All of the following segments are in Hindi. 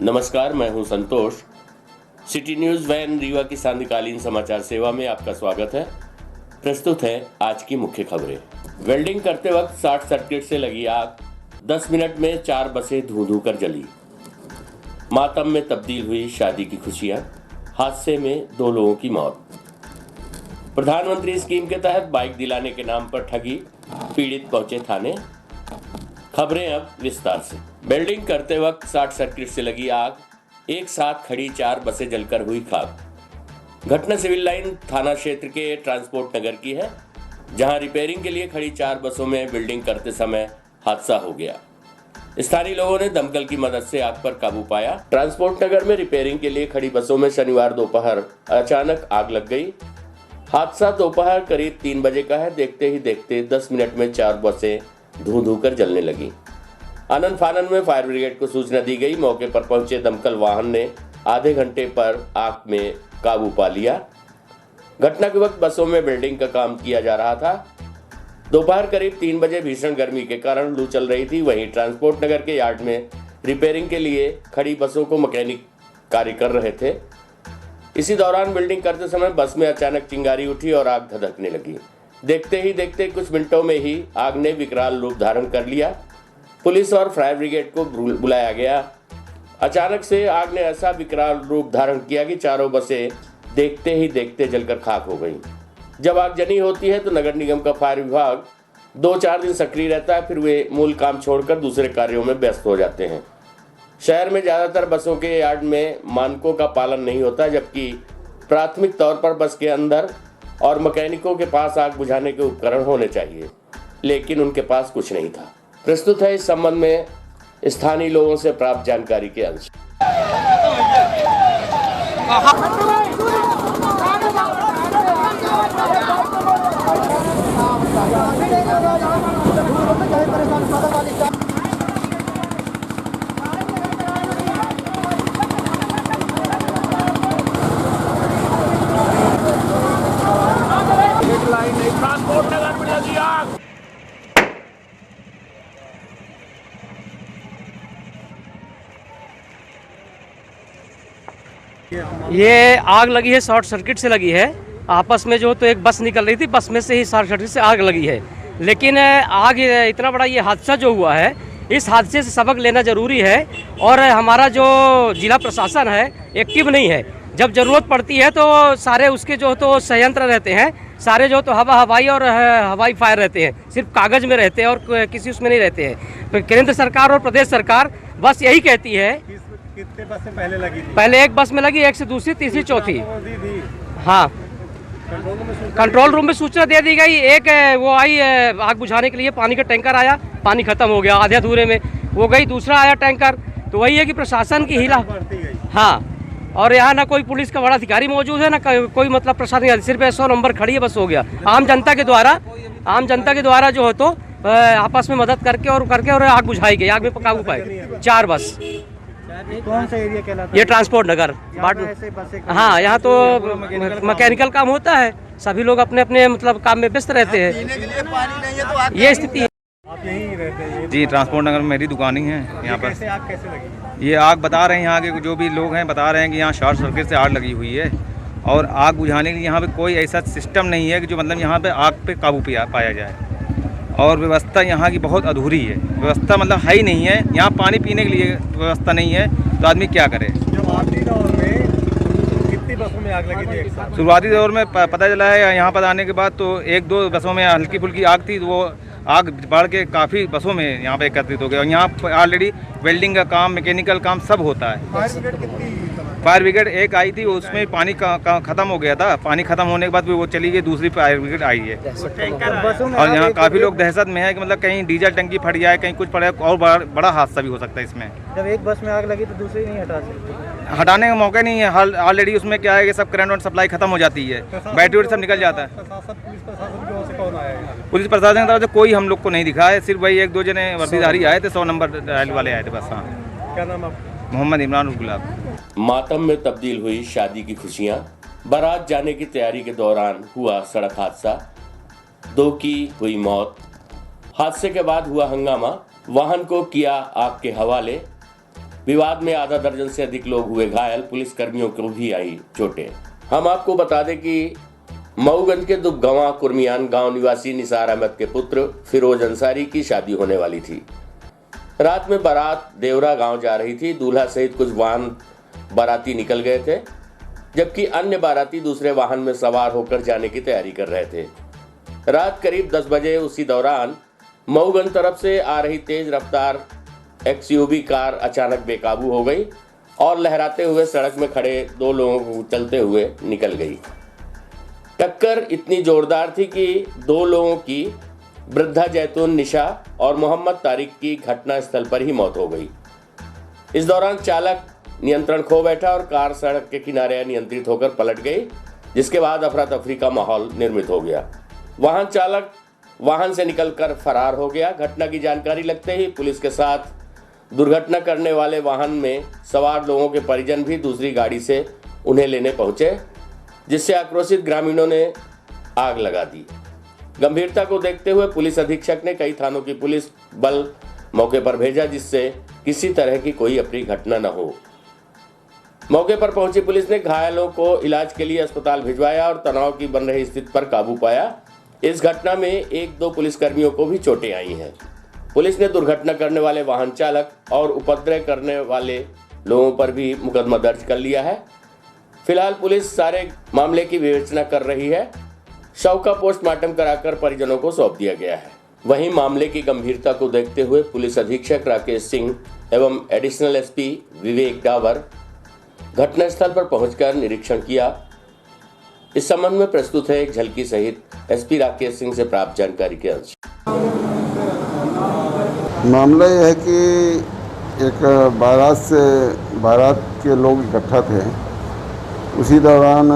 नमस्कार, मैं हूं संतोष। सिटी न्यूज वैन रीवा की सांध्यकालीन समाचार सेवा में आपका स्वागत है। प्रस्तुत है आज की मुख्य खबरें। वेल्डिंग करते वक्त शॉर्ट सर्किट से लगी आग, 10 मिनट में 4 बसें धू धू कर जली। मातम में तब्दील हुई शादी की खुशियां, हादसे में 2 लोगों की मौत। प्रधानमंत्री स्कीम के तहत बाइक दिलाने के नाम पर ठगी, पीड़ित पहुंचे थाने। खबरें अब विस्तार से। वेल्डिंग करते वक्त शॉर्ट सर्किट से लगी आग, एक साथ खड़ी 4 बसें जलकर हुई खाक। घटना सिविल लाइन थाना क्षेत्र के ट्रांसपोर्ट नगर की है, जहां रिपेयरिंग के लिए खड़ी 4 बसों में वेल्डिंग करते समय हादसा हो गया। स्थानीय लोगों ने दमकल की मदद से आग पर काबू पाया। ट्रांसपोर्ट नगर में रिपेयरिंग के लिए खड़ी बसों में शनिवार दोपहर अचानक आग लग गई। हादसा दोपहर करीब 3 बजे का है। देखते ही देखते 10 मिनट में 4 बसें धू धू कर जलने लगी। आनन फानन में फायर ब्रिगेड को सूचना दी गई। मौके पर पहुंचे दमकल वाहन ने आधे घंटे पर आग में काबू पा लिया। घटना के वक्त बसों में वेल्डिंग का काम किया जा रहा था। दोपहर करीब 3 बजे भीषण गर्मी के कारण लू चल रही थी। वहीं ट्रांसपोर्ट नगर के यार्ड में रिपेयरिंग के लिए खड़ी बसों को मैकेनिक कार्य कर रहे थे। इसी दौरान वेल्डिंग करते समय बस में अचानक चिंगारी उठी और आग धधकने लगी। देखते ही देखते कुछ मिनटों में ही आग ने विकराल रूप धारण कर लिया। पुलिस और फायर ब्रिगेड को बुलाया गया। अचानक से आग ने ऐसा विकराल रूप धारण किया कि चारों बसें देखते ही देखते जलकर खाक हो गईं। जब आगजनी होती है तो नगर निगम का फायर विभाग 2-4 दिन सक्रिय रहता है, फिर वे मूल काम छोड़कर दूसरे कार्यों में व्यस्त हो जाते हैं। शहर में ज्यादातर बसों के यार्ड में मानकों का पालन नहीं होता, जबकि प्राथमिक तौर पर बस के अंदर और मैकेनिकों के पास आग बुझाने के उपकरण होने चाहिए, लेकिन उनके पास कुछ नहीं था। प्रस्तुत है इस संबंध में स्थानीय लोगों से प्राप्त जानकारी के अंश। ट्रांसपोर्ट नगर में लगी आग। ये आग लगी है, शॉर्ट सर्किट से लगी है। आपस में जो तो एक बस निकल रही थी, बस में से ही शॉर्ट सर्किट से आग लगी है। लेकिन आग इतना बड़ा ये हादसा जो हुआ है, इस हादसे से सबक लेना जरूरी है। और हमारा जो जिला प्रशासन है एक्टिव नहीं है। जब ज़रूरत पड़ती है तो सारे उसके जो तो संयंत्र रहते हैं, सारे जो तो हवाई और हवाई फायर रहते हैं, सिर्फ कागज़ में रहते हैं और किसी उसमें नहीं रहते हैं। तो केंद्र सरकार और प्रदेश सरकार बस यही कहती है। कितने बसें पहले लगी थी? पहले एक बस में लगी, एक से दूसरी, तीसरी, चौथी। हाँ, कंट्रोल रूम में सूचना दे दी गई। एक वो आई आग बुझाने के लिए, पानी का टैंकर आया, पानी खत्म हो गया आधे अधूरे में, वो गई। दूसरा आया टैंकर। तो वही है कि प्रशासन की हिला। हाँ, और यहाँ ना कोई पुलिस का बड़ा अधिकारी मौजूद है, ना कोई मतलब प्रशासन, सिर्फ 100 नंबर खड़ी है, बस हो गया। आम जनता के द्वारा जो हो तो आपस में मदद करके और आग बुझाई गई। आग में काबू पाए 4 बस। कौन सा एरिया कहलाता है? ये ट्रांसपोर्ट नगर। हाँ, यहाँ तो मैकेनिकल काम होता है, सभी लोग अपने अपने मतलब काम में व्यस्त रहते हैं। पीने के लिए पानी नहीं है तो आप ये स्थिति है। आप यहीं रहते हैं? जी, ट्रांसपोर्ट नगर में मेरी दुकान ही है यहाँ पर। कैसे आग कैसे लगी? ये आग बता रहे हैं, यहाँ के जो भी लोग हैं बता रहे हैं कि यहाँ शॉर्ट सर्किट से आग लगी हुई है। और आग बुझाने के लिए यहाँ पे कोई ऐसा सिस्टम नहीं है कि जो मतलब यहाँ पे आग पे काबू पाया जाए। और व्यवस्था यहाँ की बहुत अधूरी है। व्यवस्था मतलब है ही नहीं है। यहाँ पानी पीने के लिए व्यवस्था नहीं है, तो आदमी क्या करे। शुरुआती दौर में कितनी बसों में आग लगी थी एक साथ? शुरुआती दौर में पता चला है यहाँ पर आने के बाद तो 1-2 बसों में हल्की फुल्की आग थी, तो वो आग बढ़ के काफ़ी बसों में यहाँ पे एकत्रित हो गया। और यहाँ ऑलरेडी वेल्डिंग का काम, मैकेनिकल काम सब होता है। फायर ब्रिगेड एक आई थी, उसमें पानी खत्म हो गया था। पानी खत्म होने के बाद भी वो चली गई, दूसरी फायर ब्रिगेड आई है। और यहाँ काफ़ी लोग दहशत में है कि मतलब कहीं डीजल टंकी फट जाए, कहीं कुछ पड़े, और बड़ा हादसा भी हो सकता है इसमें। जब एक बस में आग लगी तो दूसरी नहीं हटा सकती? हटाने का मौका नहीं है। ऑलरेडी उसमें क्या है कि सब करंट और सप्लाई खत्म हो जाती है, बैटरी सब निकल जाता है। पुलिस प्रशासन की ओर से कौन आया है? पुलिस प्रशासन की तरफ से कोई हम लोग को नहीं दिखा है। सिर्फ वही 1-2 जने वर्दीधारी आए थे, 100 नंबर डायल वाले आए थे बस। हाँ, क्या नाम आपका? मोहम्मद इमरान उल गुलाब। मातम में तब्दील हुई शादी की खुशियां, बारात जाने की तैयारी के दौरान हुआ सड़क हादसा, 2 की हुई मौत। हादसे के बाद हुआ हंगामा, वाहन को किया आग के हवाले। विवाद में आधा दर्जन से अधिक लोग हुए घायल, पुलिस कर्मियों को भी आई चोटें। हम आपको बता दें कि मऊगंज के दुबगवां कुर्मियान गांव निवासी निसार अहमद के पुत्र फिरोज अंसारी की शादी होने वाली थी। रात में बारात देवरा गांव जा रही थी। दूल्हा सहित कुछ वाहन बाराती निकल गए थे, जबकि अन्य बाराती दूसरे वाहन में सवार होकर जाने की तैयारी कर रहे थे। रात करीब 10 बजे उसी दौरान मऊगंज तरफ से आ रही तेज रफ्तार XUV कार अचानक बेकाबू हो गई और लहराते हुए सड़क में खड़े 2 लोगों को चलते हुए निकल गई। टक्कर इतनी जोरदार थी कि 2 लोगों की वृद्धा जैतून निशा और मोहम्मद तारिक की घटना स्थल पर ही मौत हो गई। इस दौरान चालक नियंत्रण खो बैठा और कार सड़क के किनारे अनियंत्रित होकर पलट गई, जिसके बाद अफरा तफरी का माहौल निर्मित हो गया। वाहन चालक वाहन से निकलकर फरार हो गया। घटना की जानकारी लगते ही पुलिस के साथ दुर्घटना करने वाले वाहन में सवार लोगों के परिजन भी दूसरी गाड़ी से उन्हें लेने पहुंचे, जिससे आक्रोशित ग्रामीणों ने आग लगा दी। गंभीरता को देखते हुए पुलिस अधीक्षक ने कई थानों की पुलिस बल मौके पर भेजा, जिससे किसी तरह की कोई अप्रिय घटना न हो। मौके पर पहुंची पुलिस ने घायलों को इलाज के लिए अस्पताल भिजवाया और तनाव की बन रही स्थिति पर काबू पाया। इस घटना में 1-2 पुलिसकर्मियों को भी चोटें आई हैं। पुलिस ने दुर्घटना करने वाले वाहन चालक और उपद्रव करने वाले लोगों पर भी मुकदमा दर्ज कर लिया है। फिलहाल पुलिस सारे मामले की विवेचना कर रही है। शव का पोस्टमार्टम कराकर परिजनों को सौंप दिया गया है। वहीं मामले की गंभीरता को देखते हुए पुलिस अधीक्षक राकेश सिंह एवं एडिशनल SP विवेक डावर घटनास्थल पर पहुंचकर निरीक्षण किया। इस संबंध में प्रस्तुत है एक झलकी सहित SP राकेश सिंह से प्राप्त जानकारी के अंश। मामला यह है कि एक बारात के लोग इकट्ठा थे। उसी दौरान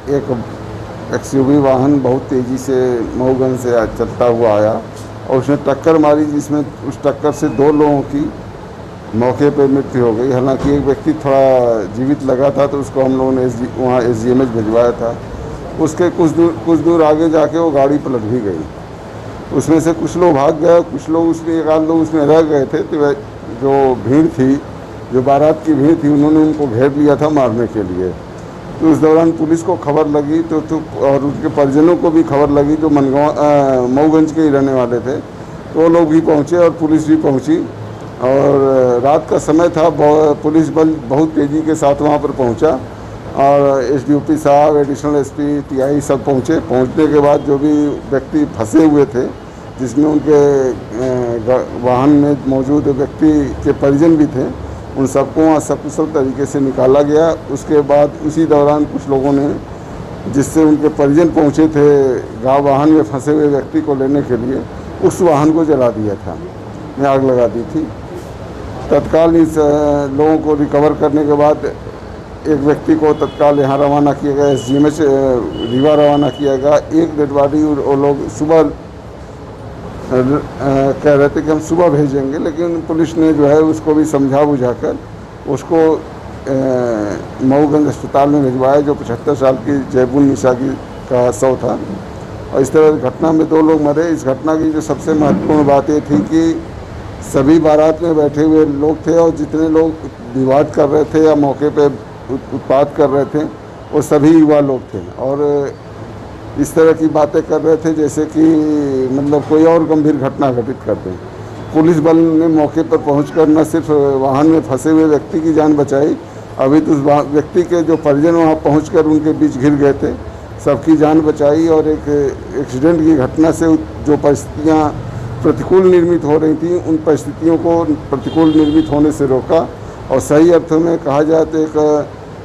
एक XUV वाहन बहुत तेज़ी से मऊगंज से चलता हुआ आया और उसने टक्कर मारी, जिसमें उस टक्कर से 2 लोगों की मौके पर मृत्यु हो गई। हालांकि एक व्यक्ति थोड़ा जीवित लगा था, तो उसको हम लोगों ने वहाँ SGMH भिजवाया था। उसके कुछ दूर आगे जाके वो गाड़ी पलट भी गई। उसमें से कुछ लोग भाग गए, कुछ लोग उसमें 1 आध लोग उसमें रह गए थे। तो जो भीड़ थी, जो बारात की भीड़ थी, उन्होंने उनको घेर लिया था मारने के लिए। तो उस दौरान पुलिस को खबर लगी तो और उनके परिजनों को भी खबर लगी, जो मऊगंज के ही रहने वाले थे। तो वो लोग भी पहुँचे और पुलिस भी पहुँची और रात का समय था। पुलिस बल बहुत तेज़ी के साथ वहाँ पर पहुँचा और SDOP साहब, एडिशनल SP, TI सब पहुँचे। पहुँचने के बाद जो भी व्यक्ति फंसे हुए थे, जिसमें उनके वाहन में मौजूद व्यक्ति के परिजन भी थे, उन सबको वहाँ सकुशल तरीके से निकाला गया। उसके बाद उसी दौरान कुछ लोगों ने, जिससे उनके परिजन पहुँचे थे वाहन में फंसे हुए व्यक्ति को लेने के लिए, उस वाहन को जला दिया था, में आग लगा दी थी। तत्काल इस लोगों को रिकवर करने के बाद एक व्यक्ति को तत्काल यहाँ रवाना किया गया, SGMH रीवा रवाना किया गया। एक डेड बॉडी वो लोग सुबह कह रहे थे कि हम सुबह भेजेंगे, लेकिन पुलिस ने जो है उसको भी समझा बुझाकर उसको मऊगंज अस्पताल में भिजवाया, जो 75 साल की जैतून निशा का शव था। और इस तरह घटना में 2 लोग मरे। इस घटना की जो सबसे महत्वपूर्ण बात ये थी कि सभी बारात में बैठे हुए लोग थे और जितने लोग विवाद कर रहे थे या मौके पे उत्पात कर रहे थे, वो सभी युवा लोग थे और इस तरह की बातें कर रहे थे जैसे कि मतलब कोई और गंभीर घटना घटित कर दें। पुलिस बल ने मौके पर पहुंचकर न सिर्फ वाहन में फंसे हुए व्यक्ति की जान बचाई, अभी तो उस व्यक्ति के जो परिजन वहाँ पहुंचकर उनके बीच घिर गए थे, सबकी जान बचाई और एक एक्सीडेंट की घटना से जो परिस्थितियाँ प्रतिकूल निर्मित हो रही थी, उन परिस्थितियों को प्रतिकूल निर्मित होने से रोका। और सही अर्थों में कहा जाए तो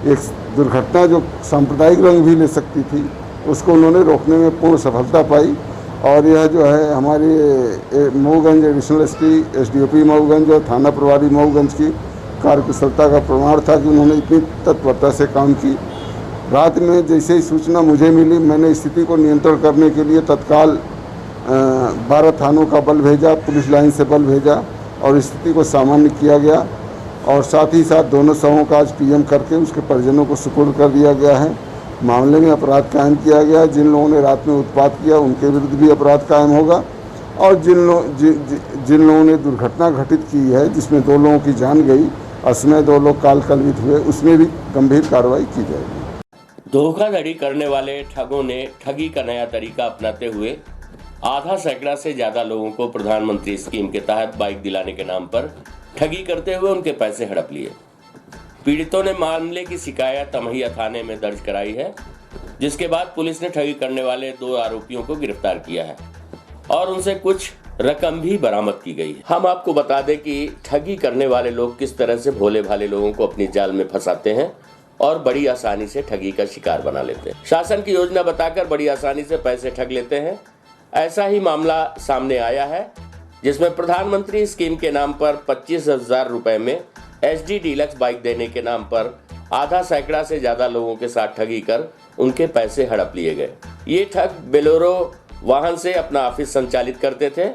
एक दुर्घटना जो सांप्रदायिक रंग भी ले सकती थी, उसको उन्होंने रोकने में पूर्ण सफलता पाई। और यह जो है हमारी Mauganj additional SP SDOP Mauganj और थाना प्रभारी मऊगंज की कार्यकुशलता का प्रमाण था कि उन्होंने इतनी तत्परता से काम की। रात में जैसे ही सूचना मुझे मिली, मैंने स्थिति को नियंत्रण करने के लिए तत्काल 12 थानों का बल भेजा, पुलिस लाइन से बल भेजा और स्थिति को सामान्य किया गया। और साथ ही साथ दोनों शवों का आज PM करके उसके परिजनों को सुपुर्द कर दिया गया है। मामले में अपराध कायम किया गया। जिन लोगों ने रात में उत्पात किया उनके विरुद्ध भी अपराध कायम होगा और जिन लोगों ने दुर्घटना घटित की है, जिसमें 2 लोगों की जान गई, असमय 2 लोग काल कलवित हुए, उसमें भी गंभीर कार्रवाई की जाएगी। धोखाधड़ी करने वाले ठगों ने ठगी का नया तरीका अपनाते हुए आधा सैकड़ा से ज्यादा लोगों को प्रधानमंत्री स्कीम के तहत बाइक दिलाने के नाम पर ठगी करते हुए उनके पैसे हड़प लिए। पीड़ितों ने मामले की शिकायत अमहिया थाने में दर्ज कराई है, जिसके बाद पुलिस ने ठगी करने वाले 2 आरोपियों को गिरफ्तार किया है और उनसे कुछ रकम भी बरामद की गई है। हम आपको बता दें कि ठगी करने वाले लोग किस तरह से भोले भाले लोगों को अपनी जाल में फंसाते हैं और बड़ी आसानी से ठगी का शिकार बना लेते हैं। शासन की योजना बताकर बड़ी आसानी से पैसे ठग लेते हैं। ऐसा ही मामला सामने आया है, जिसमें प्रधानमंत्री स्कीम के नाम पर 25,000 रुपए में HD डीलक्स बाइक देने के नाम पर आधा सैकड़ा से ज्यादा लोगों के साथ ठगी कर उनके पैसे हड़प लिए गए। ये ठग बोलेरो वाहन से अपना ऑफिस संचालित करते थे,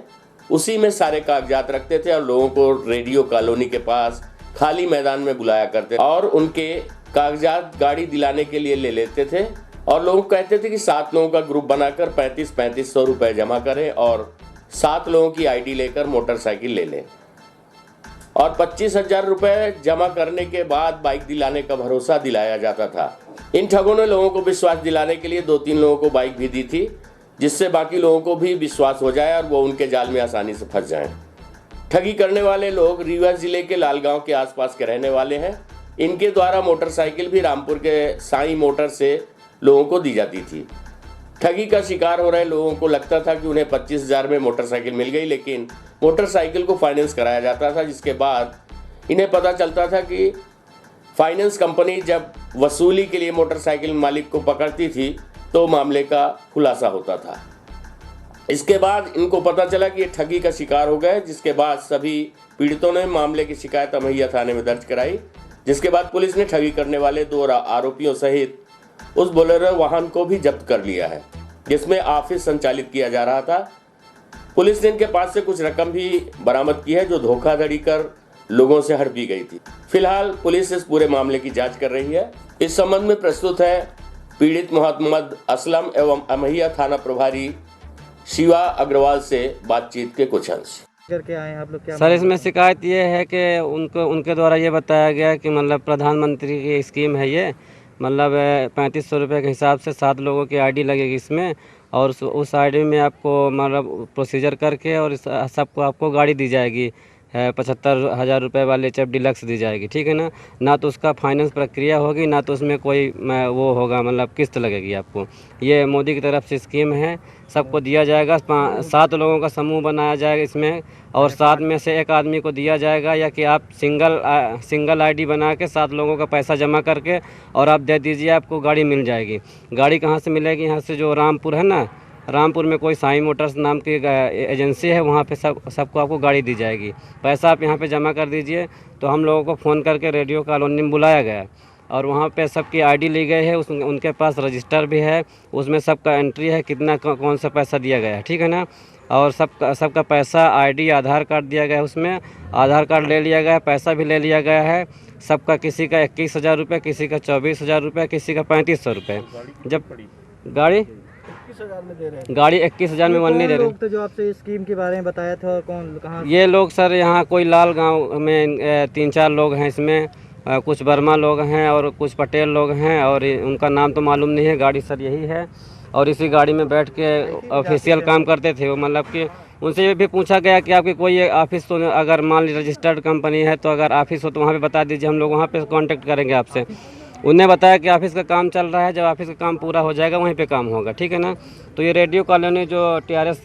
उसी में सारे कागजात रखते थे और लोगों को रेडियो कॉलोनी के पास खाली मैदान में बुलाया करते और उनके कागजात गाड़ी दिलाने के लिए ले लेते थे और लोग कहते थे कि 7 लोगों का ग्रुप बनाकर 3500 रुपए जमा करें और 7 लोगों की ID लेकर मोटरसाइकिल ले लें और 25,000 रुपए जमा करने के बाद बाइक दिलाने का भरोसा दिलाया जाता था। इन ठगों ने लोगों को विश्वास दिलाने के लिए 2-3 लोगों को बाइक भी दी थी, जिससे बाकी लोगों को भी विश्वास हो जाए और वो उनके जाल में आसानी से फंस जाएं। ठगी करने वाले लोग रीवा जिले के लालगांव के आसपास के रहने वाले हैं। इनके द्वारा मोटरसाइकिल भी रामपुर के साई मोटर से लोगों को दी जाती थी। ठगी का शिकार हो रहे लोगों को लगता था कि उन्हें 25,000 में मोटरसाइकिल मिल गई, लेकिन मोटरसाइकिल को फाइनेंस कराया जाता था, जिसके बाद इन्हें पता चलता था कि फाइनेंस कंपनी जब वसूली के लिए मोटरसाइकिल मालिक को पकड़ती थी तो मामले का खुलासा होता था। इसके बाद इनको पता चला कि ये ठगी का शिकार हो गए, जिसके बाद सभी पीड़ितों ने मामले की शिकायत अमहिया थाने में दर्ज कराई, जिसके बाद पुलिस ने ठगी करने वाले 2 आरोपियों सहित उस बोलेरो वाहन को भी जब्त कर लिया है, जिसमें ऑफिस संचालित किया जा रहा था। पुलिस ने इनके पास से कुछ रकम भी बरामद की है, जो धोखाधड़ी कर लोगों से हड़पी गई थी। फिलहाल पुलिस इस पूरे मामले की जांच कर रही है। इस संबंध में प्रस्तुत है पीड़ित मोहम्मद असलम एवं अमहिया थाना प्रभारी शिवा अग्रवाल से बातचीत के कुछ अंश। करके आए हैं आप लोग? क्या सर, इसमें शिकायत ये है कि उनके द्वारा ये बताया गया कि मतलब प्रधानमंत्री की स्कीम है ये, मतलब 3500 रुपये के हिसाब से 7 लोगों की ID लगेगी इसमें और उस ID में आपको मतलब प्रोसीजर करके और सबको आपको गाड़ी दी जाएगी 75,000 रुपये वाली चैप डीलक्स दी जाएगी, ठीक है ना। ना तो उसका फाइनेंस प्रक्रिया होगी, ना तो उसमें कोई वो होगा, मतलब किस्त लगेगी आपको। ये मोदी की तरफ से स्कीम है, सबको दिया जाएगा। 7 लोगों का समूह बनाया जाएगा इसमें और 7 में से एक आदमी को दिया जाएगा, या कि आप सिंगल ID बना के 7 लोगों का पैसा जमा करके और आप दे दीजिए, आपको गाड़ी मिल जाएगी। गाड़ी कहाँ से मिलेगी? यहाँ से जो रामपुर है ना, रामपुर में कोई साई मोटर्स नाम की एजेंसी है, वहाँ पे सबको आपको गाड़ी दी जाएगी। पैसा आप यहाँ पे जमा कर दीजिए। तो हम लोगों को फ़ोन करके रेडियो कॉलोनी में बुलाया गया और वहाँ पे सबकी ID ली गई है, उनके पास रजिस्टर भी है, उसमें सबका एंट्री है, कितना कौन सा पैसा दिया गया है, ठीक है ना। और सबका पैसा ID आधार कार्ड दिया गया है, उसमें आधार कार्ड ले लिया गया है, पैसा भी ले लिया गया है सबका। किसी का 21,000 रुपये, किसी का 24,000 रुपये, किसी का 3500 रुपये। जब गाड़ी 21,000 में नहीं दे रहे। लोग थे जो आपसे इस स्कीम के बारे में बताया था, कौन कहाँ? ये लोग सर यहाँ कोई लाल गांव में 3-4 लोग हैं इसमें, कुछ वर्मा लोग हैं और कुछ पटेल लोग हैं और उनका नाम तो मालूम नहीं है। गाड़ी सर यही है और इसी गाड़ी में बैठ के ऑफिशियल काम करते थे वो। मतलब कि उनसे ये भी पूछा गया कि आपकी कोई ऑफिस तो अगर मान ली रजिस्टर्ड कंपनी है तो अगर ऑफिस हो तो वहाँ पे बता दीजिए, हम लोग वहाँ पे कांटेक्ट करेंगे आपसे। उन्हें बताया कि ऑफिस का काम चल रहा है, जब ऑफिस का काम पूरा हो जाएगा वहीं पे काम होगा, ठीक है ना। तो ये रेडियो कॉलोनी जो TRS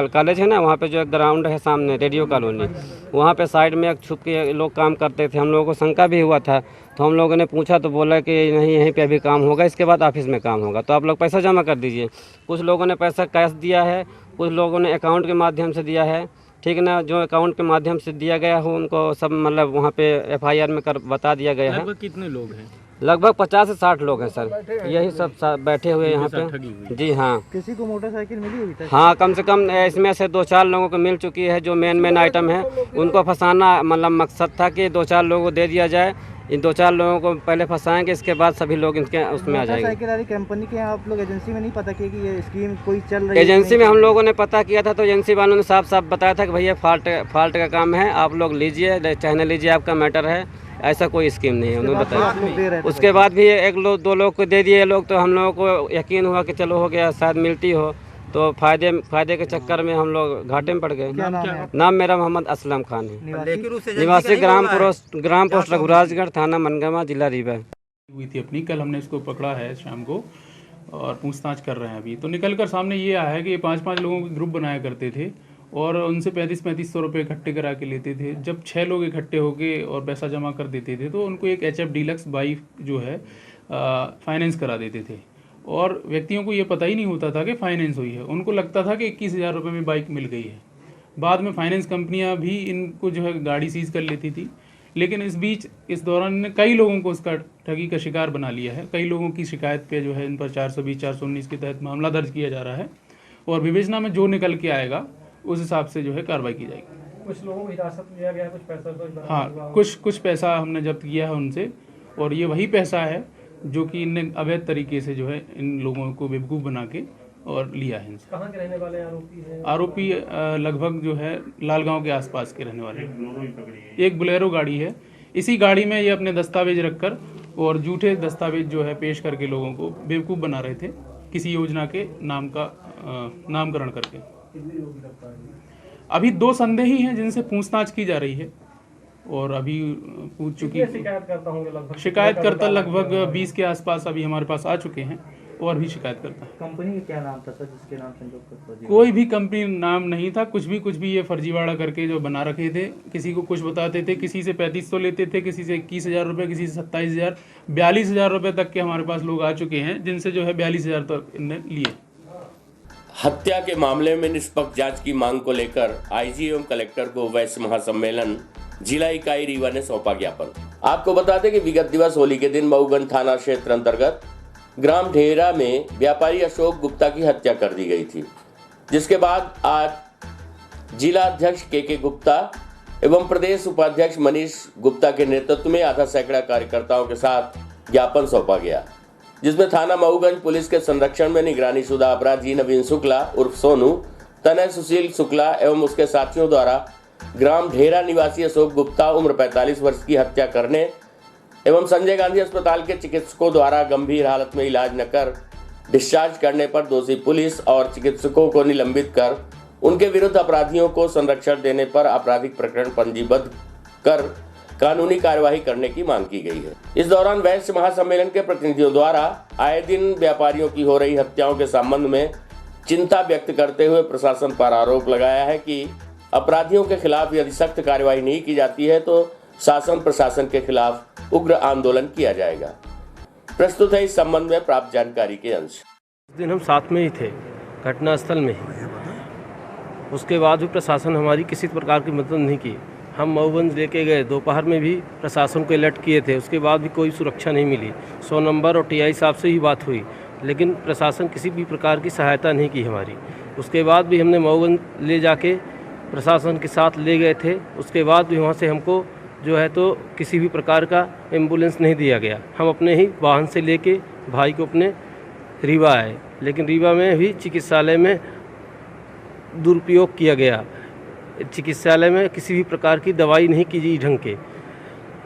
कॉलेज है ना, वहाँ पे जो एक ग्राउंड है सामने रेडियो कॉलोनी, वहाँ पे साइड में एक छुप के लोग काम करते थे। हम लोगों को शंका भी हुआ था, तो हम लोगों ने पूछा तो बोला कि नहीं, यहीं पे अभी काम होगा, इसके बाद ऑफिस में काम होगा, तो आप लोग पैसा जमा कर दीजिए। कुछ लोगों ने पैसा कैश दिया है, कुछ लोगों ने अकाउंट के माध्यम से दिया है, ठीक है ना। जो अकाउंट के माध्यम से दिया गया हो उनको सब मतलब वहाँ पे FIR में बता दिया गया है। लगभग कितने लोग हैं? लगभग 50 से 60 लोग हैं सर, यही सब बैठे हुए यहाँ पे। जी हाँ। किसी को मोटरसाइकिल मिली हुई था? हाँ, कम से कम इसमें से 2-4 लोगों को मिल चुकी है। जो मेन आइटम है उनको फंसाना मतलब मकसद था कि 2-4 लोगों को दे दिया जाए, इन 2-4 लोगों को पहले फंसाएंगे, इसके बाद सभी लोग इनके उसमें आ जाएंगे। मोटरसाइकिल वाली कंपनी के आप लोग एजेंसी में नहीं पता किया कि ये स्कीम कोई चल रही है? एजेंसी में हम लोगों ने पता किया था, तो एजेंसी वालों ने साफ साफ बताया था कि भैया फाल्ट का काम है, आप लोग लीजिए चाहे न लीजिए, आपका मैटर है, ऐसा कोई स्कीम नहीं है, उन्होंने आप लोग दे बताया। रहे थे उसके बाद भी 1-2 लोग को दे दिए लोग, तो हम लोगों को यकीन हुआ कि चलो हो गया, शायद मिलती हो, तो फायदे के चक्कर में हम लोग घाटे में पड़ गए। क्या नाम है? नाम मेरा मोहम्मद असलम खान है, निवासी? निवासी ग्राम पोस्ट रघुराजगढ़, थाना मनगामा, जिला रीवा। हुई थी अपनी, कल हमने इसको पकड़ा है शाम को और पूछताछ कर रहे हैं अभी। तो निकल कर सामने ये आया है कि ये 5-5 लोगों के ग्रुप बनाया करते थे और उनसे 3500 रुपये इकट्ठे करा के लेते थे। जब 6 लोग इकट्ठे होके और पैसा जमा कर देते थे तो उनको एक HF डीलक्स बाइक जो है फाइनेंस करा देते थे और व्यक्तियों को ये पता ही नहीं होता था कि फाइनेंस हुई है। उनको लगता था कि 21,000 रुपये में बाइक मिल गई है। बाद में फाइनेंस कंपनियां भी इनको जो है गाड़ी सीज कर लेती थी, लेकिन इस दौरान कई लोगों को उसका ठगी का शिकार बना लिया है। कई लोगों की शिकायत पे जो है इन पर 420, 419 के तहत मामला दर्ज किया जा रहा है और विवेचना में जो निकल के आएगा उस हिसाब से जो है कार्रवाई की जाएगी। कुछ लोगों को हिरासत में लिया गया, कुछ पैसा हाँ, कुछ पैसा हमने जब्त किया है उनसे और ये वही पैसा है जो कि इनने अवैध तरीके से जो है इन लोगों को बेवकूफ़ बना के और लिया है इनसे। कहाँ के रहने वाले आरोपी हैं? आरोपी लगभग जो है लालगांव के आसपास के रहने वाले हैं। एक बोलेरो गाड़ी है, इसी गाड़ी में ये अपने दस्तावेज रखकर और झूठे दस्तावेज जो है पेश करके लोगों को बेवकूफ़ बना रहे थे किसी योजना के नाम का नामकरण करके। अभी 2 संदेही हैं जिनसे पूछताछ की जा रही है और अभी पूछ चुकी शिकायतकर्ता लगभग 20 के आसपास अभी हमारे पास आ चुके हैं और भी शिकायतकर्ता है। कंपनी का क्या नाम था सर जिसके नाम से? कोई भी कंपनी नाम नहीं था, कुछ भी ये फर्जीवाड़ा करके जो बना रखे थे। किसी को कुछ बताते थे, किसी से 3500 लेते थे, किसी से 21,000 रुपये, किसी से 27,000, 42,000 रुपये तक के हमारे पास लोग आ चुके हैं जिनसे जो है 42,000 तक इनने लिए। हत्या के मामले में निष्पक्ष जांच की मांग को लेकर IG एवं कलेक्टर को वैश्य महासम्मेलन जिला इकाई रीवा ने सौंपा ज्ञापन। आपको बता दें कि विगत दिवस होली के दिन मऊगंज थाना क्षेत्र अंतर्गत ग्राम ढेरा में व्यापारी अशोक गुप्ता की हत्या कर दी गई थी, जिसके बाद आज जिला अध्यक्ष के गुप्ता एवं प्रदेश उपाध्यक्ष मनीष गुप्ता के नेतृत्व में आधा सैकड़ा कार्यकर्ताओं के साथ ज्ञापन सौंपा गया, जिसमें थाना मऊगंज पुलिस के संरक्षण में निगरानी शुदा अपराधी नवीन शुक्ला उर्फ सोनू, तनय सुशील शुक्ला एवं उसके साथियों द्वारा ग्राम ढेरा निवासी अशोक गुप्ता उम्र 45 वर्ष की हत्या करने एवं संजय गांधी अस्पताल के चिकित्सकों द्वारा गंभीर हालत में इलाज न कर डिस्चार्ज करने पर दोषी पुलिस और चिकित्सकों को निलंबित कर उनके विरुद्ध अपराधियों को संरक्षण देने पर आपराधिक प्रकरण पंजीबद्ध कर कानूनी कार्यवाही करने की मांग की गई है। इस दौरान वैश्य महासम्मेलन के प्रतिनिधियों द्वारा आए दिन व्यापारियों की हो रही हत्याओं के संबंध में चिंता व्यक्त करते हुए प्रशासन पर आरोप लगाया है कि अपराधियों के खिलाफ यदि सख्त कार्यवाही नहीं की जाती है तो शासन प्रशासन के खिलाफ उग्र आंदोलन किया जाएगा। प्रस्तुत है इस संबंध में प्राप्त जानकारी के अंश। उस दिन हम साथ में ही थे, घटनास्थल में ही। उसके बाद भी प्रशासन हमारी किसी प्रकार की मदद नहीं की। हम मऊगंज लेके गए, दोपहर में भी प्रशासन को अलर्ट किए थे, उसके बाद भी कोई सुरक्षा नहीं मिली। 100 नंबर और TI साहब से ही बात हुई, लेकिन प्रशासन किसी भी प्रकार की सहायता नहीं की हमारी। उसके बाद भी हमने मऊगंज ले जाके प्रशासन के साथ ले गए थे, उसके बाद भी वहाँ से हमको जो है तो किसी भी प्रकार का एम्बुलेंस नहीं दिया गया। हम अपने ही वाहन से लेके भाई को अपने रीवा आए, लेकिन रीवा में भी चिकित्सालय में दुरुपयोग किया गया। चिकित्सालय में किसी भी प्रकार की दवाई नहीं की गई ढंग के।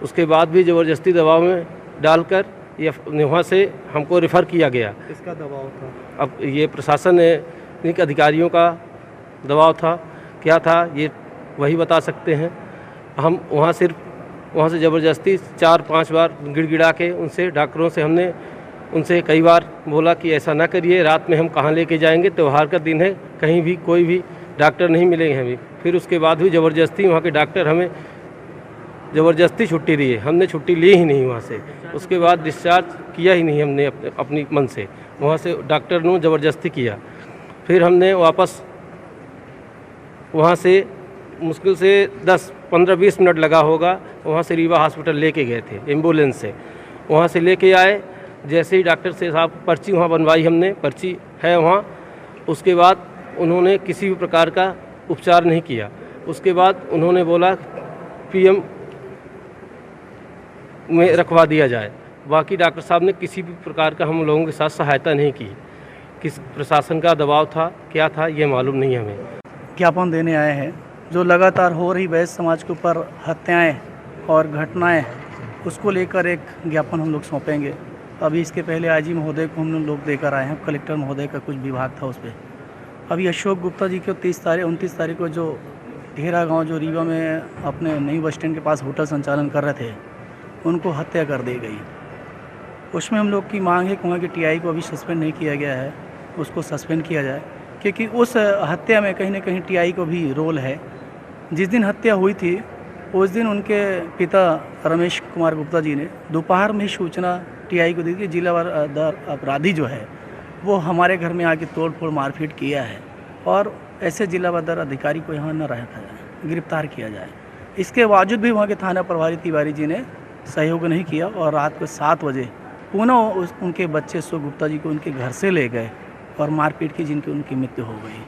उसके बाद भी ज़बरदस्ती दबाव में डालकर ये वहाँ से हमको रेफ़र किया गया। किसका दबाव था? अब ये प्रशासन के अधिकारियों का दबाव था, क्या था ये वही बता सकते हैं। हम वहाँ से ज़बरदस्ती 4-5 बार गिड़गिड़ा के उनसे डॉक्टरों से हमने उनसे कई बार बोला कि ऐसा ना करिए, रात में हम कहाँ लेके जाएंगे, त्यौहार का दिन है, कहीं भी कोई भी डॉक्टर नहीं मिलेंगे हमें। फिर उसके बाद भी ज़बरदस्ती वहाँ के डॉक्टर हमें ज़बरदस्ती छुट्टी दिए, हमने छुट्टी ली ही नहीं वहाँ से। उसके बाद डिस्चार्ज किया ही नहीं हमने अपनी मन से, वहाँ से डॉक्टर ने ज़बरदस्ती किया। फिर हमने वापस वहाँ से मुश्किल से 10-15-20 मिनट लगा होगा, वहाँ से रीवा हॉस्पिटल लेके गए थे एम्बुलेंस से। वहाँ से लेके आए, जैसे ही डॉक्टर से साहब पर्ची वहाँ बनवाई हमने, पर्ची है वहाँ। उसके बाद उन्होंने किसी भी प्रकार का उपचार नहीं किया। उसके बाद उन्होंने बोला में रखवा दिया जाए। बाकी डॉक्टर साहब ने किसी भी प्रकार का हम लोगों के साथ सहायता नहीं की। किस प्रशासन का दबाव था, क्या था, ये मालूम नहीं हमें। ज्ञापन देने आए हैं जो लगातार हो रही वैश्य समाज के ऊपर हत्याएं और घटनाएं, उसको लेकर एक ज्ञापन हम लोग सौंपेंगे। अभी इसके पहले आईजी महोदय को हम लोग देकर आए हैं, कलेक्टर महोदय का कुछ विभाग था उस पर। अभी अशोक गुप्ता जी को 29 तारीख को जो ढेरा गांव जो रीवा में अपने नई बस स्टैंड के पास होटल संचालन कर रहे थे, उनको हत्या कर दी गई। उसमें हम लोग की मांग है कि वहाँ के टीआई को अभी सस्पेंड नहीं किया गया है, उसको सस्पेंड किया जाए, क्योंकि उस हत्या में कहीं ना कहीं टीआई को भी रोल है। जिस दिन हत्या हुई थी उस दिन उनके पिता रमेश कुमार गुप्ता जी ने दोपहर में सूचना टीआई को दी कि जिलावार अपराधी जो है वो हमारे घर में आके तोड़ फोड़ मारपीट किया है और ऐसे जिलावार अधिकारी को यहाँ न रखा जाए, गिरफ्तार किया जाए। इसके बावजूद भी वहाँ के थाना प्रभारी तिवारी जी ने सहयोग नहीं किया और रात को 7 बजे पुनः उनके बच्चे अशोक गुप्ता जी को उनके घर से ले गए और मारपीट की, जिनकी उनकी मृत्यु हो गई।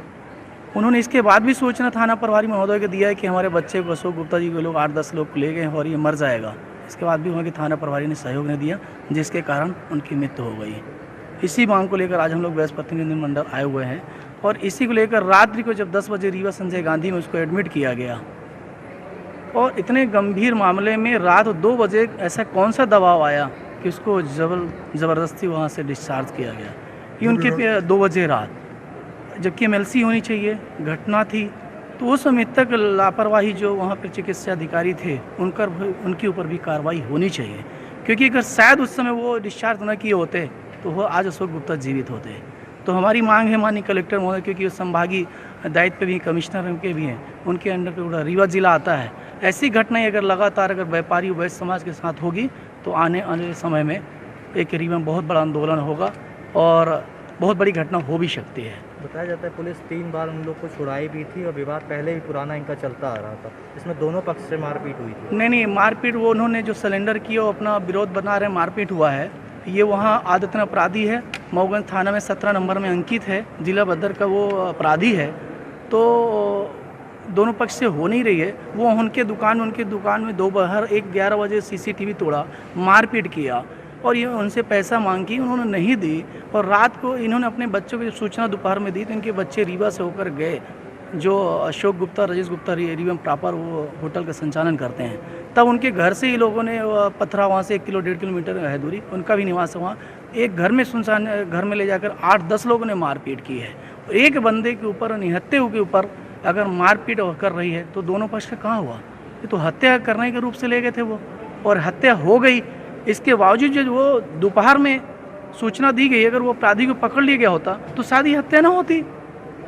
उन्होंने इसके बाद भी सूचना थाना प्रभारी महोदय को दिया है कि हमारे बच्चे को, अशोक गुप्ता जी को लोग 8-10 लोग ले गए और ये मर जाएगा। इसके बाद भी वहाँ के थाना प्रभारी ने सहयोग नहीं दिया, जिसके कारण उनकी मृत्यु हो गई। इसी मांग को लेकर आज हम लोग वैश्य प्रतिनिधिमंडल आए हुए हैं और इसी को लेकर रात्रि को जब 10 बजे रीवा संजय गांधी में उसको एडमिट किया गया और इतने गंभीर मामले में रात 2 बजे ऐसा कौन सा दबाव आया कि उसको ज़बरदस्ती वहाँ से डिस्चार्ज किया गया। ये उनके 2 बजे रात, जबकि एमएलसी होनी चाहिए, घटना थी। तो उस समय तक लापरवाही जो वहाँ पर चिकित्सा अधिकारी थे उनके ऊपर भी कार्रवाई होनी चाहिए, क्योंकि अगर शायद उस समय वो डिस्चार्ज न किए होते तो वो आज अशोक गुप्ता जीवित होते। तो हमारी मांग है माननीय कलेक्टर महोदय, क्योंकि संभागीय दायित्व पे भी कमिश्नर के भी हैं, उनके अंडर पे पूरा रीवा जिला आता है। ऐसी घटनाएं अगर लगातार अगर व्यापारी वैश्य समाज के साथ होगी तो आने वाले समय में एक रीवा में बहुत बड़ा आंदोलन होगा और बहुत बड़ी घटना हो भी सकती है। बताया जाता है पुलिस 3 बार उन लोग को छुड़ाई भी थी और विवाद पहले भी पुराना इनका चलता आ रहा था। इसमें दोनों पक्ष से मारपीट हुई थी। नहीं, मारपीट वो उन्होंने जो सिलेंडर किया वो अपना विरोध बना रहे, मारपीट हुआ है। ये वहाँ आदतन अपराधी है, मऊगंज थाना में 17 नंबर में अंकित है, जिला बदर का वो अपराधी है। तो दोनों पक्ष से हो नहीं रही है। वो उनके दुकान में दोपहर 11 बजे सीसीटीवी तोड़ा, मारपीट किया और ये उनसे पैसा मांगी, उन्होंने नहीं दी। और रात को इन्होंने अपने बच्चों की सूचना दोपहर में दी तो इनके बच्चे रीवा से होकर गए, जो अशोक गुप्ता, राजेश गुप्ता रीवा में प्रॉपर वो होटल का संचालन करते हैं। तब उनके घर से ही लोगों ने पथरा, वहाँ से 1-1.5 किलोमीटर है दूरी, उनका भी निवास है वहाँ। एक घर में सुनसान घर में ले जाकर 8-10 लोगों ने मारपीट की है। एक बंदे के ऊपर, निहत्ते के ऊपर अगर मारपीट कर रही है तो दोनों पक्ष का कहाँ हुआ? ये तो हत्या करने के रूप से ले गए थे वो, और हत्या हो गई। इसके बावजूद जो वो दोपहर में सूचना दी गई, अगर वो अपराधी को पकड़ लिया गया होता तो शायद ये हत्या ना होती।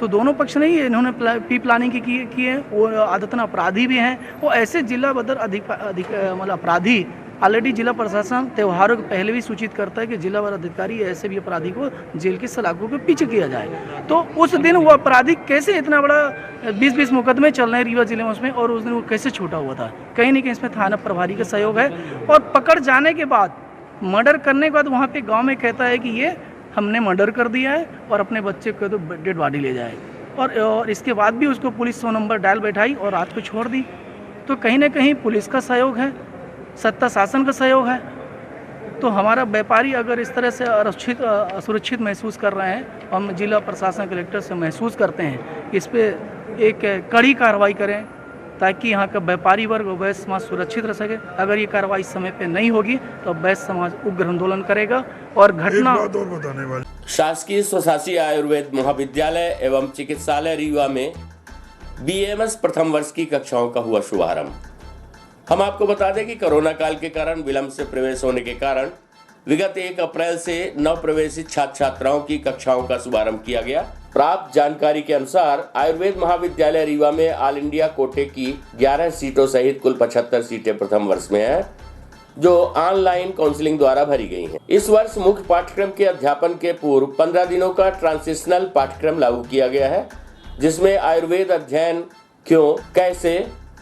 तो दोनों पक्ष नहीं है, इन्होंने प्री प्लानिंग की है, वो आदतन अपराधी भी हैं। वो ऐसे जिला बदर मतलब अपराधी ऑलरेडी जिला प्रशासन त्योहारों के पहले भी सूचित करता है कि जिला बदर अधिकारी ऐसे भी अपराधी को जेल के सलाखों के पीछे किया जाए। तो उस दिन वो अपराधी कैसे इतना बड़ा 20-20 मुकदमे चल रहे हैं रीवा जिले में उसमें, और उस दिन वो कैसे छूटा हुआ था? कहीं ना कहीं इसमें थाना प्रभारी का सहयोग है। और पकड़ जाने के बाद, मर्डर करने के बाद वहाँ पे गाँव में कहता है कि ये हमने मर्डर कर दिया है और अपने बच्चे को तो डेड बॉडी ले जाए, और इसके बाद भी उसको पुलिस 100 नंबर डायल बैठाई और रात को छोड़ दी। तो कहीं ना कहीं पुलिस का सहयोग है, सत्ता शासन का सहयोग है। तो हमारा व्यापारी अगर इस तरह से असुरक्षित महसूस कर रहे हैं, हम जिला प्रशासन कलेक्टर से महसूस करते हैं इस पर एक कड़ी कार्रवाई करें ताकि यहाँ का व्यापारी वर्ग और वैश्य समाज सुरक्षित रह सके। अगर ये कार्रवाई समय पे नहीं होगी तो वैश्य समाज उग्र आंदोलन करेगा। और घटना शासकीय स्वशासी आयुर्वेद महाविद्यालय एवं चिकित्सालय रीवा में बीएमएस प्रथम वर्ष की कक्षाओं का हुआ शुभारंभ। हम आपको बता दें कि कोरोना काल के कारण विलंब से प्रवेश होने के कारण विगत 1 अप्रैल से नव प्रवेशित छात्र छात्राओं की कक्षाओं का शुभारंभ किया गया। प्राप्त जानकारी के अनुसार आयुर्वेद महाविद्यालय रीवा में ऑल इंडिया कोटे की 11 सीटों सहित कुल 75 सीटें प्रथम वर्ष में हैं, जो ऑनलाइन काउंसलिंग द्वारा भरी गई हैं। इस वर्ष मुख्य पाठ्यक्रम के अध्यापन के पूर्व 15 दिनों का ट्रांजिशनल पाठ्यक्रम लागू किया गया है, जिसमें आयुर्वेद अध्ययन क्यों, कैसे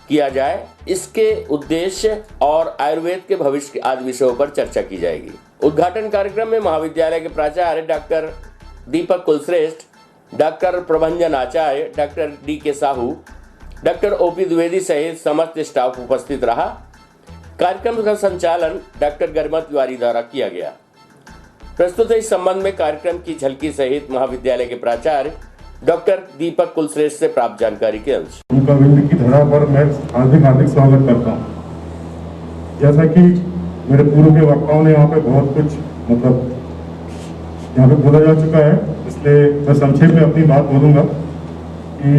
किया जाए, इसके उद्देश्य और आयुर्वेद के भविष्य आदि विषयों पर चर्चा की जाएगी। उद्घाटन कार्यक्रम में महाविद्यालय के प्राचार्य डॉक्टर दीपक कुलश्रेष्ठ, डॉक्टर प्रभंजन आचार्य, डॉक्टर डी के साहू, डॉक्टर ओपी द्विवेदी सहित समस्त स्टाफ उपस्थित रहा। कार्यक्रम का संचालन डॉक्टर गरिमा तिवारी द्वारा किया गया। प्रस्तुत है इस संबंध में कार्यक्रम की झलकी सहित महाविद्यालय के प्राचार्य डॉक्टर दीपक कुलश्रेष्ठ से प्राप्त जानकारी के अंश। उनका वेल्डिंग की धरा पर मैं हार्दिक स्वागत करता हूँ। जैसा कि मेरे पूर्व के वक्ताओं ने यहाँ पे बहुत कुछ यहाँ पे बोला जा चुका है, इसलिए मैं संक्षेप में अपनी बात बोलूँगा कि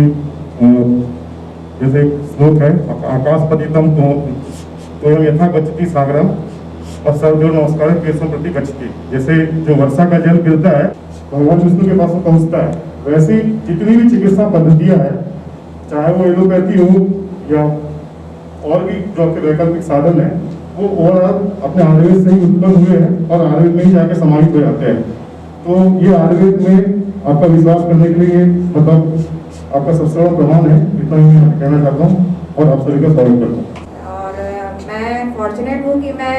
जैसे एक श्लोक है, आकाशपतितम तो यथा गच्छति सागरम और सर्वजो नमस्कार केशव प्रति गच्छति। जैसे जो वर्षा का जल गिरता है भगवान विष्णु के पास पहुँचता है, वैसे जितनी भी चिकित्सा पद्धतियाँ हैं, चाहे वो एलोपैथी हो या और भी जो आपके वैकल्पिक साधन है, वो ओवरऑल अपने आयुर्वेद से ही उत्पन्न हुए हैं और आयुर्वेद में ही जाके समाहित हो जाते हैं। तो ये आयुर्वेद में आपका विश्वास करने के लिए मतलब आपका सबसे बड़ा प्रमाण है, इतना ही मैं कहना चाहता हूँ और आप सभी का स्वागत करता हूँ। और मैं फॉर्चुनेट हूँ कि मैं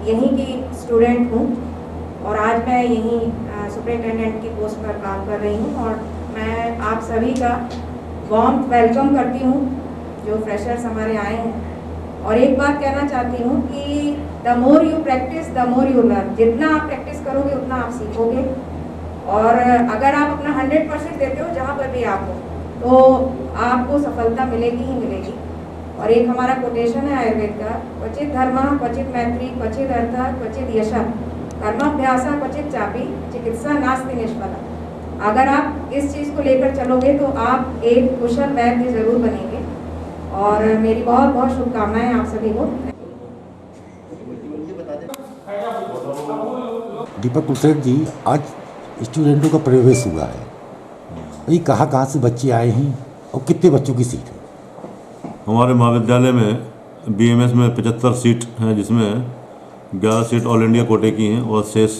यहीं की स्टूडेंट हूँ और आज मैं यहीं सुपरिटेंडेंट की पोस्ट पर काम कर रही हूँ और मैं आप सभी का वार्म वेलकम करती हूँ जो फ्रेशर्स हमारे आए हैं। और एक बात कहना चाहती हूँ कि the more you practice the more you learn. जितना आप प्रैक्टिस करोगे उतना आप सीखोगे और अगर आप अपना 100% देते हो जहाँ पर भी आप हो तो आपको सफलता मिलेगी ही मिलेगी। और एक हमारा कोटेशन है आयुर्वेद का, क्वचित धर्म क्वचित मैत्री क्वचित अर्थ क्वचित यश कर्माभ्यास क्वचित चापी चिकित्सा नास्ति निष्फला। अगर आप इस चीज़ को लेकर चलोगे तो आप एक कुशल वैद्य जरूर बनेंगे और मेरी बहुत बहुत शुभकामनाएं आप सभी को। दीपक कुलश्रेष्ठ जी, आज स्टूडेंटों का प्रवेश हुआ है, ये कहाँ से बच्चे आए हैं और कितने बच्चों की सीट है? हमारे महाविद्यालय में बीएमएस में 75 सीट हैं, जिसमें 11 सीट ऑल इंडिया कोटे की हैं और शेष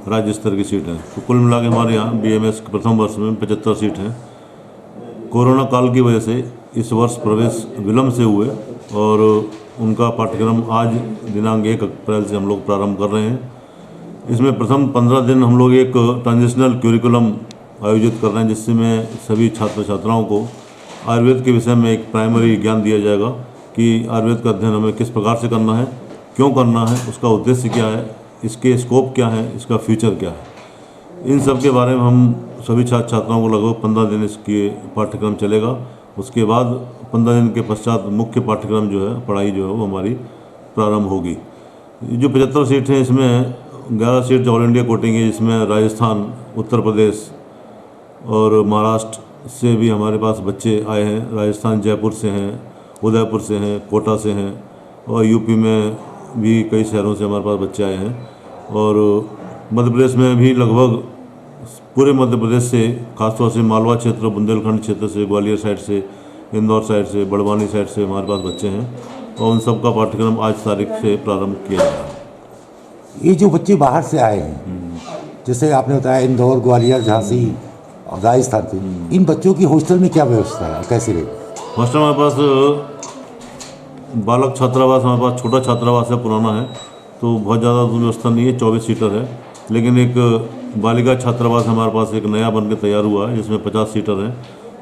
राज्य स्तर की सीट हैं। तो कुल मिला के हमारे यहाँ बीएमएस के प्रथम वर्ष में 75 सीट हैं। कोरोना काल की वजह से इस वर्ष प्रवेश विलम्ब से हुए और उनका पाठ्यक्रम आज दिनांक 1 अप्रैल से हम लोग प्रारंभ कर रहे हैं। इसमें प्रथम 15 दिन हम लोग एक ट्रांजिशनल क्यूरिकुलम आयोजित कर रहे हैं, जिसमें सभी छात्र छात्राओं को आयुर्वेद के विषय में एक प्राइमरी ज्ञान दिया जाएगा कि आयुर्वेद का अध्ययन हमें किस प्रकार से करना है, क्यों करना है, उसका उद्देश्य क्या है, इसके स्कोप क्या है, इसका फ्यूचर क्या है। इन सब के बारे में हम सभी छात्र छात्राओं को लगभग 15 दिन इसके पाठ्यक्रम चलेगा। उसके बाद 15 दिन के पश्चात मुख्य पाठ्यक्रम जो है, पढ़ाई जो है वो हमारी प्रारंभ होगी। जो 75 सीट हैं, इसमें 11 सीट ऑल इंडिया कोटिंग है, जिसमें राजस्थान, उत्तर प्रदेश और महाराष्ट्र से भी हमारे पास बच्चे आए हैं। राजस्थान जयपुर से हैं, उदयपुर से हैं, कोटा से हैं और यूपी में भी कई शहरों से हमारे पास बच्चे आए हैं। और मध्य प्रदेश में भी लगभग पूरे मध्य प्रदेश से, खासतौर से मालवा क्षेत्र, बुंदेलखंड क्षेत्र से, ग्वालियर साइड से, इंदौर साइड से, बड़वानी साइड से हमारे पास बच्चे हैं और उन सब का पाठ्यक्रम आज तारीख से प्रारंभ किया जा रहा है। ये जो बच्चे बाहर से आए हैं, जैसे आपने बताया इंदौर, ग्वालियर, झांसी और राजस्थान से, इन बच्चों की हॉस्टल में क्या व्यवस्था है, कैसे रहे? हॉस्टल हमारे पास बालक छात्रावास, हमारे पास छोटा छात्रावास है, पुराना है, तो बहुत ज़्यादा व्यवस्था नहीं है, 24 सीटर है। लेकिन एक बालिका छात्रावास हमारे पास एक नया बन के तैयार हुआ है, जिसमें 50 सीटर हैं।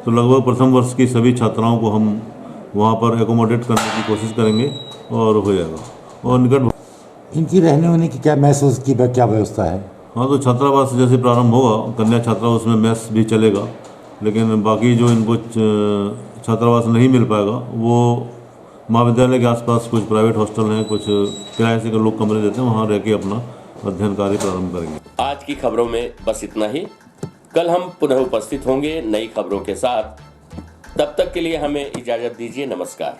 तो लगभग प्रथम वर्ष की सभी छात्राओं को हम वहाँ पर एकोमोडेट करने की कोशिश करेंगे और हो जाएगा। और निकट इनकी रहने होने की क्या मैस की क्या व्यवस्था है? हाँ, तो छात्रावास जैसे प्रारंभ होगा, कन्या छात्रावास में मैस भी चलेगा, लेकिन बाकी जो इनको छात्रावास नहीं मिल पाएगा वो महाविद्यालय के आसपास कुछ प्राइवेट हॉस्टल हैं, कुछ किराए से लोग कमरे देते हैं, वहाँ रह के अपना अध्ययन कार्य प्रारंभ करेंगे। आज की खबरों में बस इतना ही। कल हम पुनः उपस्थित होंगे नई खबरों के साथ। तब तक के लिए हमें इजाजत दीजिए। नमस्कार।